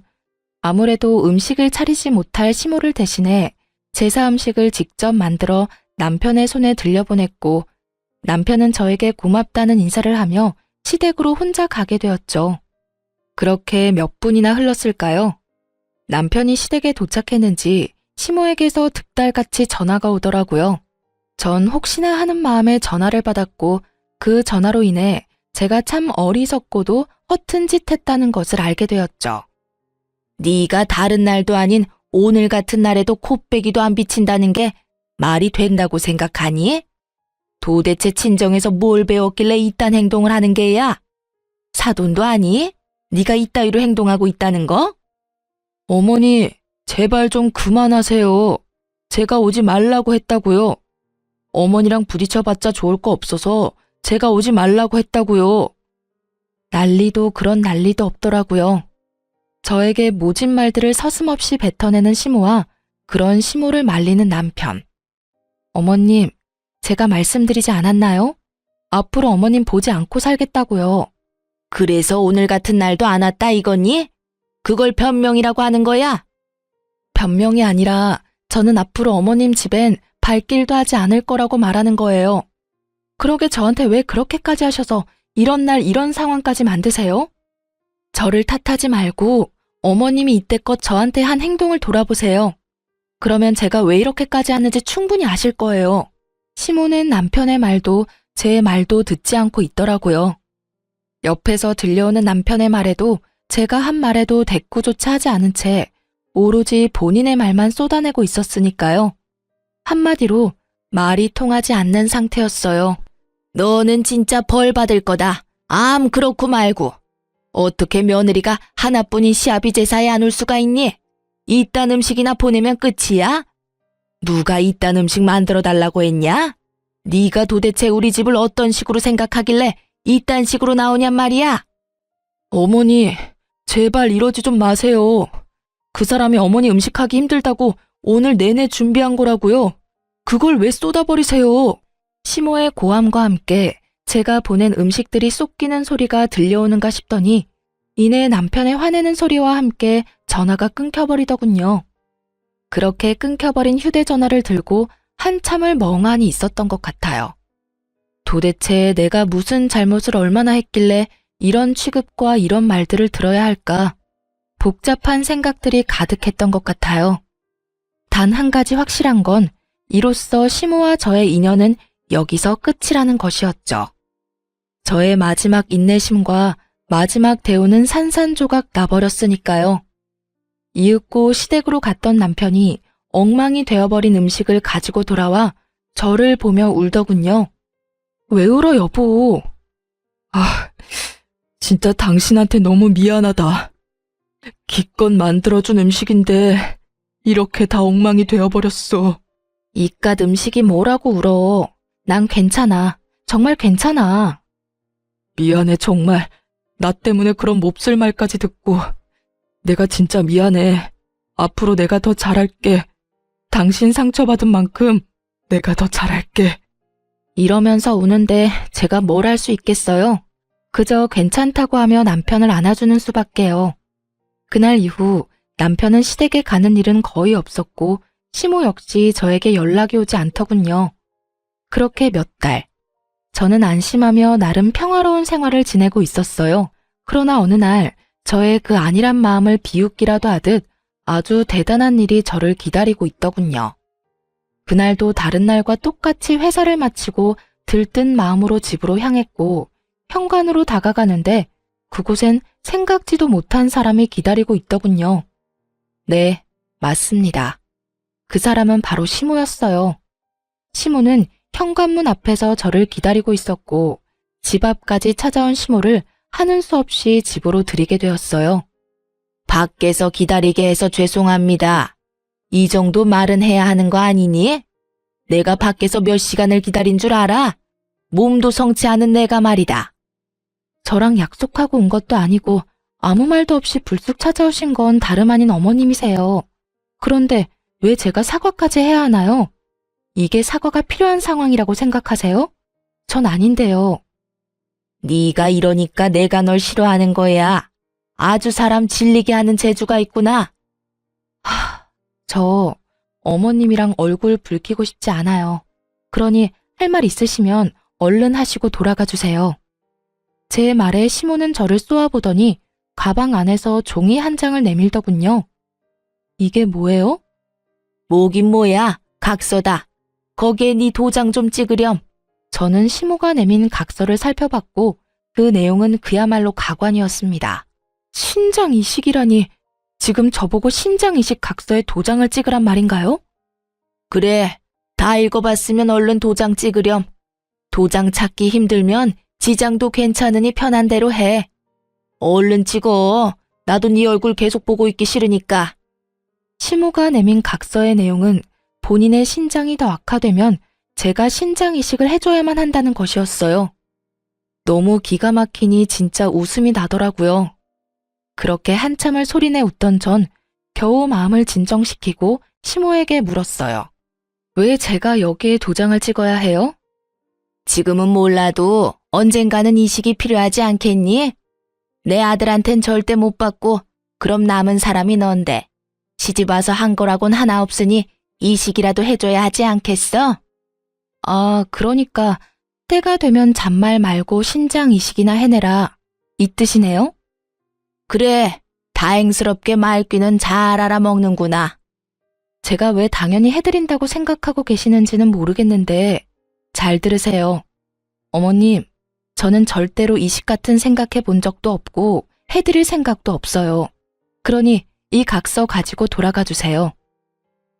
아무래도 음식을 차리지 못할 시모를 대신해 제사 음식을 직접 만들어 남편의 손에 들려보냈고 남편은 저에게 고맙다는 인사를 하며 시댁으로 혼자 가게 되었죠. 그렇게 몇 분이나 흘렀을까요? 남편이 시댁에 도착했는지 시모에게서 득달같이 전화가 오더라고요. 전 혹시나 하는 마음에 전화를 받았고 그 전화로 인해 제가 참 어리석고도 허튼 짓 했다는 것을 알게 되었죠. 네가 다른 날도 아닌 오늘 같은 날에도 코빼기도 안 비친다는 게 말이 된다고 생각하니? 도대체 친정에서 뭘 배웠길래 이딴 행동을 하는 게야? 사돈도 아니? 네가 이따위로 행동하고 있다는 거? 어머니, 제발 좀 그만하세요. 제가 오지 말라고 했다고요. 어머니랑 부딪혀봤자 좋을 거 없어서 제가 오지 말라고 했다고요. 난리도 그런 난리도 없더라고요. 저에게 모진 말들을 서슴없이 뱉어내는 시모와 그런 시모를 말리는 남편. 어머님, 제가 말씀드리지 않았나요? 앞으로 어머님 보지 않고 살겠다고요. 그래서 오늘 같은 날도 안 왔다 이거니? 그걸 변명이라고 하는 거야? 변명이 아니라 저는 앞으로 어머님 집엔 발길도 하지 않을 거라고 말하는 거예요. 그러게 저한테 왜 그렇게까지 하셔서 이런 날 이런 상황까지 만드세요? 저를 탓하지 말고 어머님이 이때껏 저한테 한 행동을 돌아보세요. 그러면 제가 왜 이렇게까지 하는지 충분히 아실 거예요. 시모는 남편의 말도 제 말도 듣지 않고 있더라고요. 옆에서 들려오는 남편의 말에도 제가 한 말에도 대꾸조차 하지 않은 채 오로지 본인의 말만 쏟아내고 있었으니까요. 한마디로 말이 통하지 않는 상태였어요. 너는 진짜 벌 받을 거다. 암 그렇고 말고. 어떻게 며느리가 하나뿐인 시아비 제사에 안 올 수가 있니? 이딴 음식이나 보내면 끝이야? 누가 이딴 음식 만들어 달라고 했냐? 네가 도대체 우리 집을 어떤 식으로 생각하길래 이딴 식으로 나오냔 말이야? 어머니, 제발 이러지 좀 마세요. 그 사람이 어머니 음식하기 힘들다고 오늘 내내 준비한 거라고요. 그걸 왜 쏟아버리세요? 시모의 고함과 함께 제가 보낸 음식들이 쏟기는 소리가 들려오는가 싶더니 이내 남편의 화내는 소리와 함께 전화가 끊겨버리더군요. 그렇게 끊겨버린 휴대전화를 들고 한참을 멍하니 있었던 것 같아요. 도대체 내가 무슨 잘못을 얼마나 했길래 이런 취급과 이런 말들을 들어야 할까? 복잡한 생각들이 가득했던 것 같아요. 단 한 가지 확실한 건 이로써 시모와 저의 인연은 여기서 끝이라는 것이었죠. 저의 마지막 인내심과 마지막 대우는 산산조각 나버렸으니까요. 이윽고 시댁으로 갔던 남편이 엉망이 되어버린 음식을 가지고 돌아와 저를 보며 울더군요. 왜 울어 여보? 진짜 당신한테 너무 미안하다. 기껏 만들어준 음식인데 이렇게 다 엉망이 되어버렸어. 이깟 음식이 뭐라고 울어. 난 괜찮아. 정말 괜찮아. 미안해 정말. 나 때문에 그런 몹쓸 말까지 듣고. 내가 진짜 미안해. 앞으로 내가 더 잘할게. 당신 상처받은 만큼 내가 더 잘할게. 이러면서 우는데 제가 뭘 할 수 있겠어요? 그저 괜찮다고 하며 남편을 안아주는 수밖에요. 그날 이후 남편은 시댁에 가는 일은 거의 없었고 시모 역시 저에게 연락이 오지 않더군요. 그렇게 몇 달. 저는 안심하며 나름 평화로운 생활을 지내고 있었어요. 그러나 어느 날 저의 그 안일한 마음을 비웃기라도 하듯 아주 대단한 일이 저를 기다리고 있더군요. 그날도 다른 날과 똑같이 회사를 마치고 들뜬 마음으로 집으로 향했고 현관으로 다가가는데 그곳엔 생각지도 못한 사람이 기다리고 있더군요. 네, 맞습니다. 그 사람은 바로 시모였어요. 시모는 현관문 앞에서 저를 기다리고 있었고 집 앞까지 찾아온 시모를 하는 수 없이 집으로 들이게 되었어요. 밖에서 기다리게 해서 죄송합니다. 이 정도 말은 해야 하는 거 아니니? 내가 밖에서 몇 시간을 기다린 줄 알아? 몸도 성치 않은 내가 말이다. 저랑 약속하고 온 것도 아니고 아무 말도 없이 불쑥 찾아오신 건 다름 아닌 어머님이세요. 그런데 왜 제가 사과까지 해야 하나요? 이게 사과가 필요한 상황이라고 생각하세요? 전 아닌데요. 네가 이러니까 내가 널 싫어하는 거야. 아주 사람 질리게 하는 재주가 있구나. 저 어머님이랑 얼굴 붉히고 싶지 않아요. 그러니 할 말 있으시면 얼른 하시고 돌아가 주세요. 제 말에 시모는 저를 쏘아보더니 가방 안에서 종이 한 장을 내밀더군요. 이게 뭐예요? 뭐긴 뭐야. 각서다. 거기에 네 도장 좀 찍으렴. 저는 시모가 내민 각서를 살펴봤고 그 내용은 그야말로 가관이었습니다. 신장 이식이라니, 지금 저보고 신장 이식 각서에 도장을 찍으란 말인가요? 그래, 다 읽어봤으면 얼른 도장 찍으렴. 도장 찾기 힘들면 지장도 괜찮으니 편한 대로 해. 얼른 찍어. 나도 네 얼굴 계속 보고 있기 싫으니까. 시모가 내민 각서의 내용은 본인의 신장이 더 악화되면 제가 신장 이식을 해줘야만 한다는 것이었어요. 너무 기가 막히니 진짜 웃음이 나더라고요. 그렇게 한참을 소리내 웃던 전 겨우 마음을 진정시키고 시모에게 물었어요. 왜 제가 여기에 도장을 찍어야 해요? 지금은 몰라도 언젠가는 이식이 필요하지 않겠니? 내 아들한텐 절대 못 받고 그럼 남은 사람이 넌데 시집와서 한 거라곤 하나 없으니 이식이라도 해줘야 하지 않겠어? 아, 그러니까 때가 되면 잔말 말고 신장 이식이나 해내라, 이 뜻이네요? 그래, 다행스럽게 말귀는 잘 알아먹는구나. 제가 왜 당연히 해드린다고 생각하고 계시는지는 모르겠는데 잘 들으세요. 어머님, 저는 절대로 이식 같은 생각해 본 적도 없고 해드릴 생각도 없어요. 그러니 이 각서 가지고 돌아가 주세요.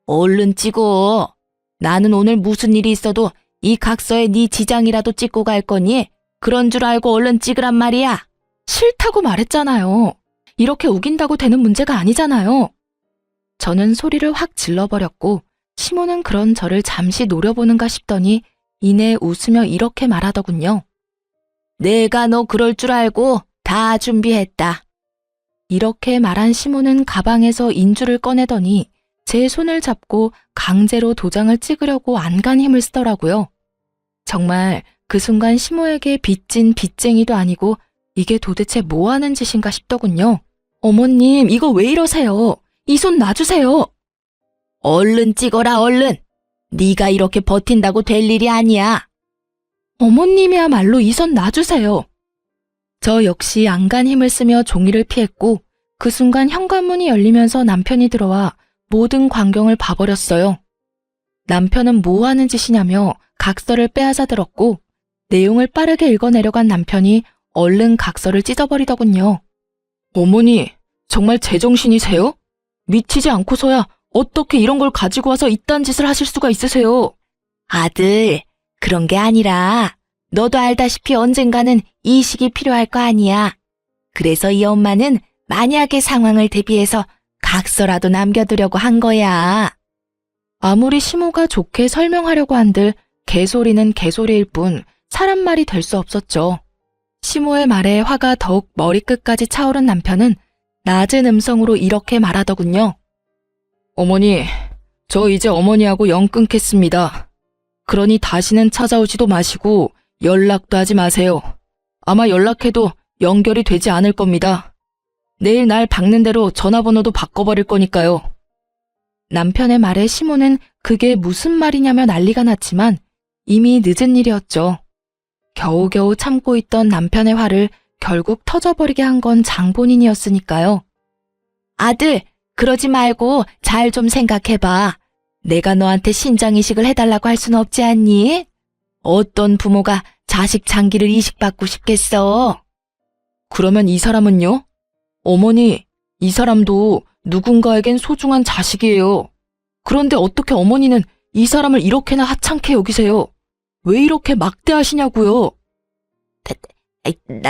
얼른 찍어. 나는 오늘 무슨 일이 있어도 이 각서에 네 지장이라도 찍고 갈 거니 그런 줄 알고 얼른 찍으란 말이야. 싫다고 말했잖아요. 이렇게 우긴다고 되는 문제가 아니잖아요. 저는 소리를 확 질러버렸고 시모는 그런 저를 잠시 노려보는가 싶더니 이내 웃으며 이렇게 말하더군요. 내가 너 그럴 줄 알고 다 준비했다. 이렇게 말한 시모는 가방에서 인주를 꺼내더니 제 손을 잡고 강제로 도장을 찍으려고 안간 힘을 쓰더라고요. 정말 그 순간 시모에게 빚진 빚쟁이도 아니고 이게 도대체 뭐 하는 짓인가 싶더군요. 어머님, 이거 왜 이러세요? 이 손 놔주세요. 얼른 찍어라, 얼른. 네가 이렇게 버틴다고 될 일이 아니야. 어머님이야말로 이 손 놔주세요. 저 역시 안간 힘을 쓰며 종이를 피했고 그 순간 현관문이 열리면서 남편이 들어와 모든 광경을 봐버렸어요. 남편은 뭐 하는 짓이냐며 각서를 빼앗아 들었고 내용을 빠르게 읽어내려간 남편이 얼른 각서를 찢어버리더군요. 어머니, 정말 제정신이세요? 미치지 않고서야 어떻게 이런 걸 가지고 와서 이딴 짓을 하실 수가 있으세요? 아들, 그런 게 아니라 너도 알다시피 언젠가는 이식이 필요할 거 아니야. 그래서 이 엄마는 만약의 상황을 대비해서 각서라도 남겨두려고 한 거야. 아무리 시모가 좋게 설명하려고 한들 개소리는 개소리일 뿐 사람 말이 될 수 없었죠. 시모의 말에 화가 더욱 머리끝까지 차오른 남편은 낮은 음성으로 이렇게 말하더군요. 어머니, 저 이제 어머니하고 영 끊겠습니다. 그러니 다시는 찾아오지도 마시고 연락도 하지 마세요. 아마 연락해도 연결이 되지 않을 겁니다. 내일 날 박는 대로 전화번호도 바꿔버릴 거니까요. 남편의 말에 시모는 그게 무슨 말이냐며 난리가 났지만 이미 늦은 일이었죠. 겨우겨우 참고 있던 남편의 화를 결국 터져버리게 한 건 장본인이었으니까요. 아들, 그러지 말고 잘 좀 생각해봐. 내가 너한테 신장 이식을 해달라고 할 수는 없지 않니? 어떤 부모가 자식 장기를 이식받고 싶겠어? 그러면 이 사람은요? 어머니, 이 사람도 누군가에겐 소중한 자식이에요. 그런데 어떻게 어머니는 이 사람을 이렇게나 하찮게 여기세요? 왜 이렇게 막대하시냐고요?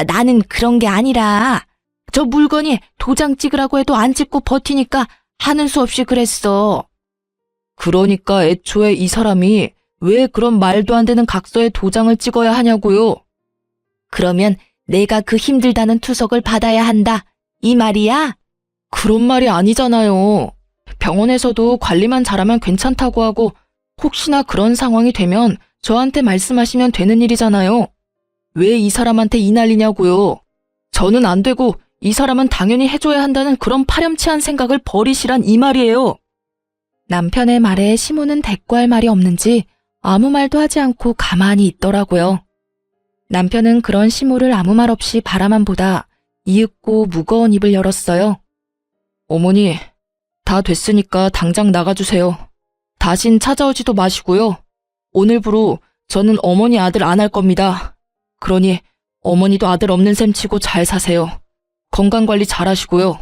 나는 그런 게 아니라 저 물건이 도장 찍으라고 해도 안 찍고 버티니까 하는 수 없이 그랬어. 그러니까 애초에 이 사람이 왜 그런 말도 안 되는 각서에 도장을 찍어야 하냐고요? 그러면 내가 그 힘들다는 투석을 받아야 한다, 이 말이야? 그런 말이 아니잖아요. 병원에서도 관리만 잘하면 괜찮다고 하고 혹시나 그런 상황이 되면 저한테 말씀하시면 되는 일이잖아요. 왜 이 사람한테 이 난리냐고요? 저는 안 되고 이 사람은 당연히 해줘야 한다는 그런 파렴치한 생각을 버리시란 이 말이에요. 남편의 말에 시모는 대꾸할 말이 없는지 아무 말도 하지 않고 가만히 있더라고요. 남편은 그런 시모를 아무 말 없이 바라만 보다 이윽고 무거운 입을 열었어요. 어머니, 다 됐으니까 당장 나가주세요. 다신 찾아오지도 마시고요. 오늘부로 저는 어머니 아들 안 할 겁니다. 그러니 어머니도 아들 없는 셈 치고 잘 사세요. 건강관리 잘하시고요.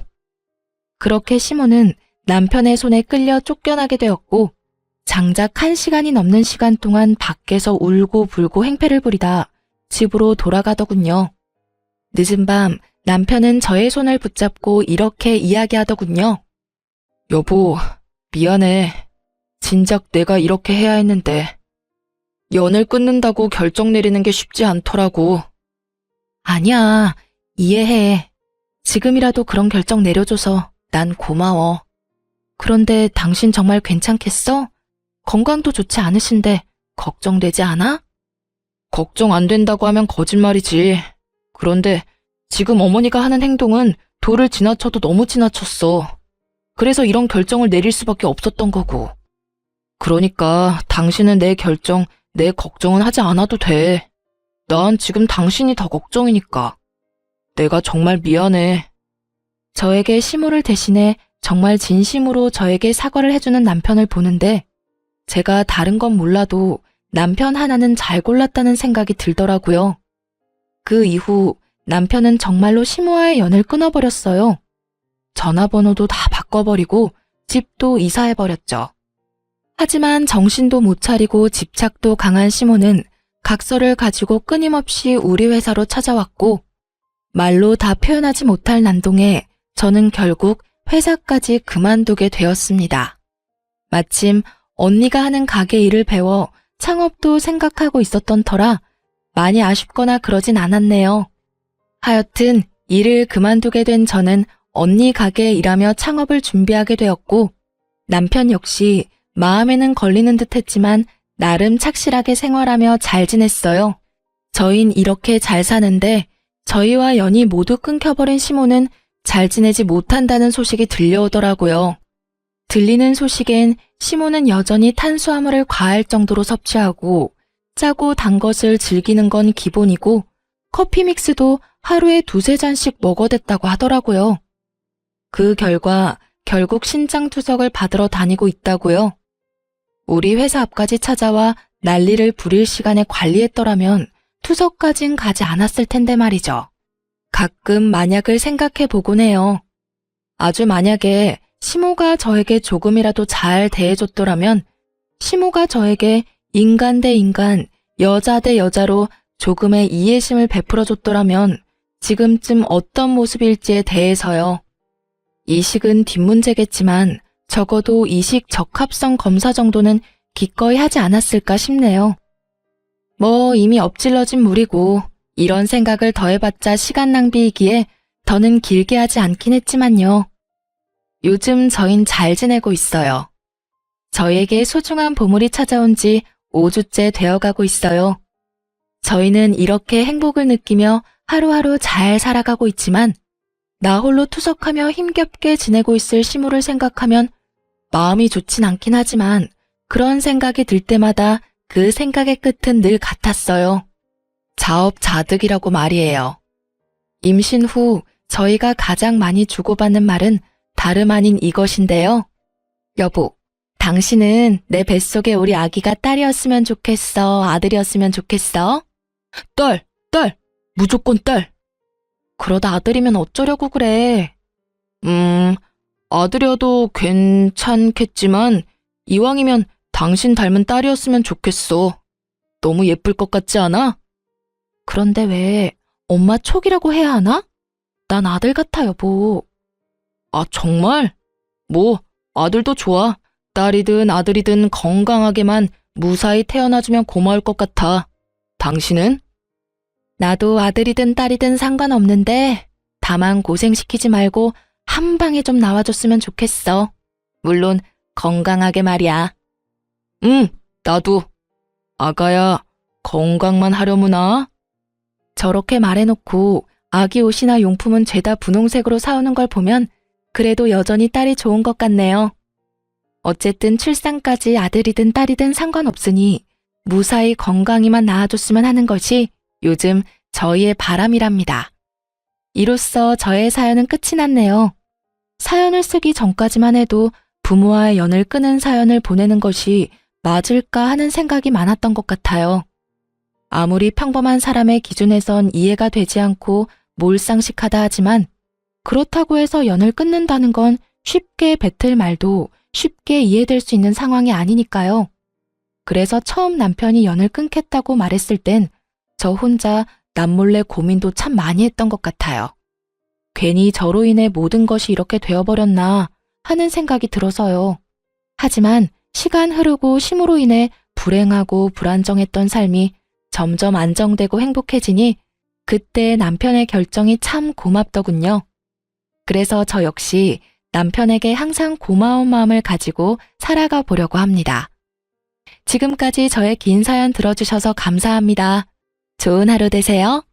그렇게 시모는 남편의 손에 끌려 쫓겨나게 되었고 장작 1시간이 넘는 시간 동안 밖에서 울고 불고 행패를 부리다 집으로 돌아가더군요. 늦은 밤 남편은 저의 손을 붙잡고 이렇게 이야기하더군요. 여보, 미안해. 진작 내가 이렇게 해야 했는데. 연을 끊는다고 결정 내리는 게 쉽지 않더라고. 아니야, 이해해. 지금이라도 그런 결정 내려줘서 난 고마워. 그런데 당신 정말 괜찮겠어? 건강도 좋지 않으신데 걱정되지 않아? 걱정 안 된다고 하면 거짓말이지. 그런데 지금 어머니가 하는 행동은 도를 지나쳐도 너무 지나쳤어. 그래서 이런 결정을 내릴 수밖에 없었던 거고. 그러니까 당신은 내 결정, 내 걱정은 하지 않아도 돼. 난 지금 당신이 더 걱정이니까. 내가 정말 미안해. 저에게 시모를 대신해 정말 진심으로 저에게 사과를 해주는 남편을 보는데 제가 다른 건 몰라도 남편 하나는 잘 골랐다는 생각이 들더라고요. 그 이후 남편은 정말로 시모와의 연을 끊어버렸어요. 전화번호도 다 바꿔버리고 집도 이사해버렸죠. 하지만 정신도 못 차리고 집착도 강한 시모는 각서를 가지고 끊임없이 우리 회사로 찾아왔고 말로 다 표현하지 못할 난동에 저는 결국 회사까지 그만두게 되었습니다. 마침 언니가 하는 가게 일을 배워 창업도 생각하고 있었던 터라 많이 아쉽거나 그러진 않았네요. 하여튼 일을 그만두게 된 저는 언니 가게에 일하며 창업을 준비하게 되었고 남편 역시 마음에는 걸리는 듯 했지만 나름 착실하게 생활하며 잘 지냈어요. 저흰 이렇게 잘 사는데 저희와 연이 모두 끊겨버린 시모는 잘 지내지 못한다는 소식이 들려오더라고요. 들리는 소식엔 시모는 여전히 탄수화물을 과할 정도로 섭취하고 짜고 단 것을 즐기는 건 기본이고 커피 믹스도 하루에 2-3잔씩 먹어댔다고 하더라고요. 그 결과 결국 신장투석을 받으러 다니고 있다고요. 우리 회사 앞까지 찾아와 난리를 부릴 시간에 관리했더라면 투석까진 가지 않았을 텐데 말이죠. 가끔 만약을 생각해 보곤 해요. 아주 만약에 시모가 저에게 조금이라도 잘 대해줬더라면 시모가 저에게 인간 대 인간, 여자 대 여자로 조금의 이해심을 베풀어줬더라면 지금쯤 어떤 모습일지에 대해서요. 이식은 뒷문제겠지만 적어도 이식 적합성 검사 정도는 기꺼이 하지 않았을까 싶네요. 뭐 이미 엎질러진 물이고 이런 생각을 더해봤자 시간 낭비이기에 더는 길게 하지 않긴 했지만요. 요즘 저흰 잘 지내고 있어요. 저에게 소중한 보물이 찾아온 지 5주째 되어가고 있어요. 저희는 이렇게 행복을 느끼며 하루하루 잘 살아가고 있지만 나 홀로 투석하며 힘겹게 지내고 있을 시모를 생각하면 마음이 좋진 않긴 하지만 그런 생각이 들 때마다 그 생각의 끝은 늘 같았어요. 자업자득이라고 말이에요. 임신 후 저희가 가장 많이 주고받는 말은 다름 아닌 이것인데요. 여보, 당신은 내 뱃속에 우리 아기가 딸이었으면 좋겠어, 아들이었으면 좋겠어? 딸! 무조건 딸! 그러다 아들이면 어쩌려고 그래? 아들이어도 괜찮겠지만 이왕이면 당신 닮은 딸이었으면 좋겠어. 너무 예쁠 것 같지 않아? 그런데 왜 엄마 촉이라고 해야 하나? 난 아들 같아, 여보. 아, 정말? 뭐 아들도 좋아. 딸이든 아들이든 건강하게만 무사히 태어나주면 고마울 것 같아. 당신은? 나도 아들이든 딸이든 상관없는데 다만 고생시키지 말고 한 방에 좀 나와줬으면 좋겠어. 물론 건강하게 말이야. 나도. 아가야, 건강만 하려무나? 저렇게 말해놓고 아기 옷이나 용품은 죄다 분홍색으로 사오는 걸 보면 그래도 여전히 딸이 좋은 것 같네요. 어쨌든 출산까지 아들이든 딸이든 상관없으니 무사히 건강히만 낳아줬으면 하는 것이 요즘 저희의 바람이랍니다. 이로써 저의 사연은 끝이 났네요. 사연을 쓰기 전까지만 해도 부모와의 연을 끊은 사연을 보내는 것이 맞을까 하는 생각이 많았던 것 같아요. 아무리 평범한 사람의 기준에선 이해가 되지 않고 몰상식하다 하지만 그렇다고 해서 연을 끊는다는 건 쉽게 뱉을 말도 쉽게 이해될 수 있는 상황이 아니니까요. 그래서 처음 남편이 연을 끊겠다고 말했을 땐 저 혼자 남몰래 고민도 참 많이 했던 것 같아요. 괜히 저로 인해 모든 것이 이렇게 되어버렸나 하는 생각이 들어서요. 하지만 시간 흐르고 쉼으로 인해 불행하고 불안정했던 삶이 점점 안정되고 행복해지니 그때 남편의 결정이 참 고맙더군요. 그래서 저 역시 남편에게 항상 고마운 마음을 가지고 살아가 보려고 합니다. 지금까지 저의 긴 사연 들어주셔서 감사합니다. 좋은 하루 되세요.